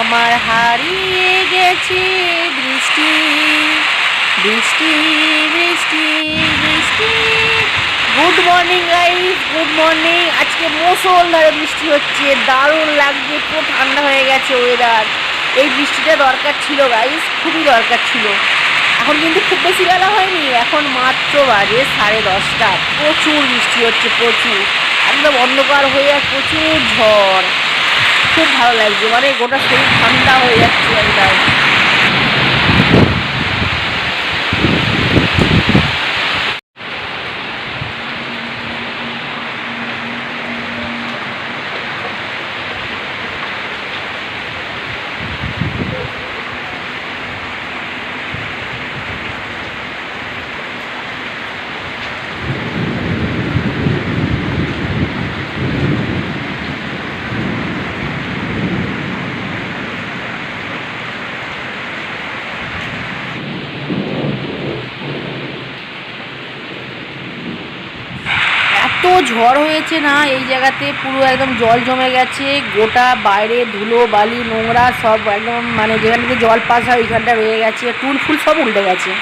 আমার হারিয়ে গেছে বৃষ্টি বৃষ্টি বৃষ্টি বৃষ্টি। Good morning guys, good morning. আজকে মুষলধারে বৃষ্টি হচ্ছে, দারুণ লাগছে, পুরো ঠান্ডা হয়ে গেছে ওয়েদার। এই বৃষ্টিটা দরকার ছিল গাইস, খুবই দরকার ছিল। এখন কিন্তু খুব বেশি বেলা হয়নি, এখন মাত্র বাজে 10:30। প্রচুর বৃষ্টি হচ্ছে, প্রচুর, একদম অন্ধকার হয়ে আর প্রচুর ঝড়। খুব ভালো লাগছে, মানে গোটা শরীর ঠান্ডা হয়ে যাচ্ছে একদম। এত ঝড় হয়েছে না এই জায়গাতে, পুরো একদম জল জমে গেছে, গোটা বাইরে ধুলো বালি নোংরা সব একদম, মানে যেখান থেকে জল পাস হয় ওইখানটা রয়ে গেছে, টুল ফুল সব উল্টে গেছে।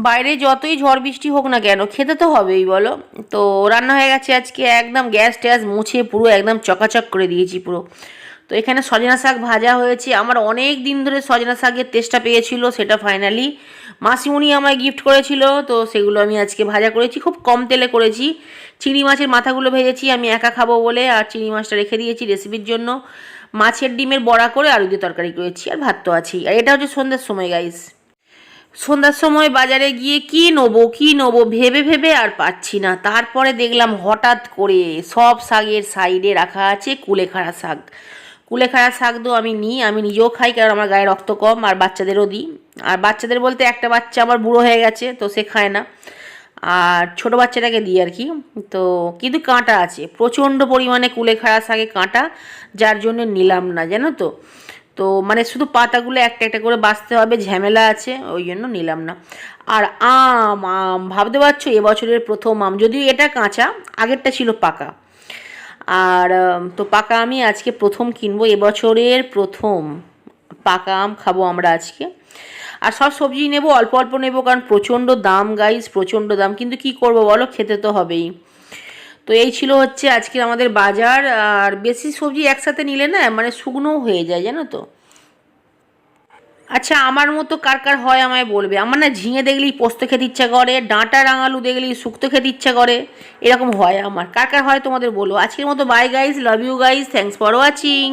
বাইরে যতই ঝড় বৃষ্টি হোক না কেন, খেতে তো হবেই বলো। তো রান্না হয়ে গেছে আজকে, একদম গ্যাস ট্যাস মুছে পুরো একদম চকাচক করে দিয়েছি পুরো। তো এখানে সজনা শাক ভাজা হয়েছে, আমার অনেক দিন ধরে সজনা শাকের তেষ্টা পেয়েছিল, সেটা ফাইনালি মাসিমণি আমায় গিফট করেছিল, তো সেগুলো আমি আজকে ভাজা করেছি, খুব কম তেলে করেছি। চিংড়ি মাছের মাথাগুলো ভেজেছি আমি একা খাবো বলে, আর চিংড়ি মাছটা রেখে দিয়েছি রেসিপির জন্য। মাছের ডিমের বড়া করে আলু দিয়ে তরকারি করেছি, আর ভাত তো আছেই। আর এটা হচ্ছে সন্ধ্যার সময় গাইস। সন্ধ্যার সময় বাজারে গিয়ে কী নেবো ভেবে ভেবে আর পাচ্ছি না। তারপরে দেখলাম হঠাৎ করে সব শাকের সাইডে রাখা আছে কুলেখাড়া শাক। কুলেখাড়া শাক তো আমি নিই, আমি নিজেও খাই, কারণ আমার গায়ে রক্ত কম, আর বাচ্চাদেরও দিই। আর বাচ্চাদের বলতে একটা বাচ্চা আমার বুড়ো হয়ে গেছে, তো সে খায় না, আর ছোটো বাচ্চাটাকে দিই আর কি। তো কিন্তু কাঁটা আছে প্রচণ্ড পরিমাণে, কুলেখাড়া শাকে কাঁটা, যার জন্য নিলাম না, জানো তো। তো মানে শুধু পাতাগুলো একটা একটা করে বাছতে হবে, ঝামেলা আছে, ওই জন্য নিলাম না। আর আম আম ভাবতে পারছো এবছরের প্রথম আম, যদিও এটা কাঁচা, আগেরটা ছিল পাকা। আর তো পাকা আমি আজকে প্রথম কিনবো, এবছরের প্রথম পাকা আম খাবো আমরা আজকে। আর সব সবজি নেবো, অল্প অল্প নেবো, কারণ প্রচণ্ড দাম গাইস, প্রচণ্ড দাম, কিন্তু কি করব বলো, খেতে তো হবেই। তো এই ছিল হচ্ছে আজকের আমাদের বাজার। আর বেশি সবজি একসাথে নিলে না মানে শুকনোও হয়ে যায়, জানো তো। আচ্ছা, আমার মতো কার কার হয় আমায় বলবে। আমার না ঝিঙে দেখলেই পোস্ত খেতে ইচ্ছা করে, ডাঁটা রাঙালু দেখলেই শুক্তো খেতে ইচ্ছা করে, এরকম হয় আমার। কার কার হয় তোমাদের বলো। আজকের মতো bye guys, love you guys, thanks for watching.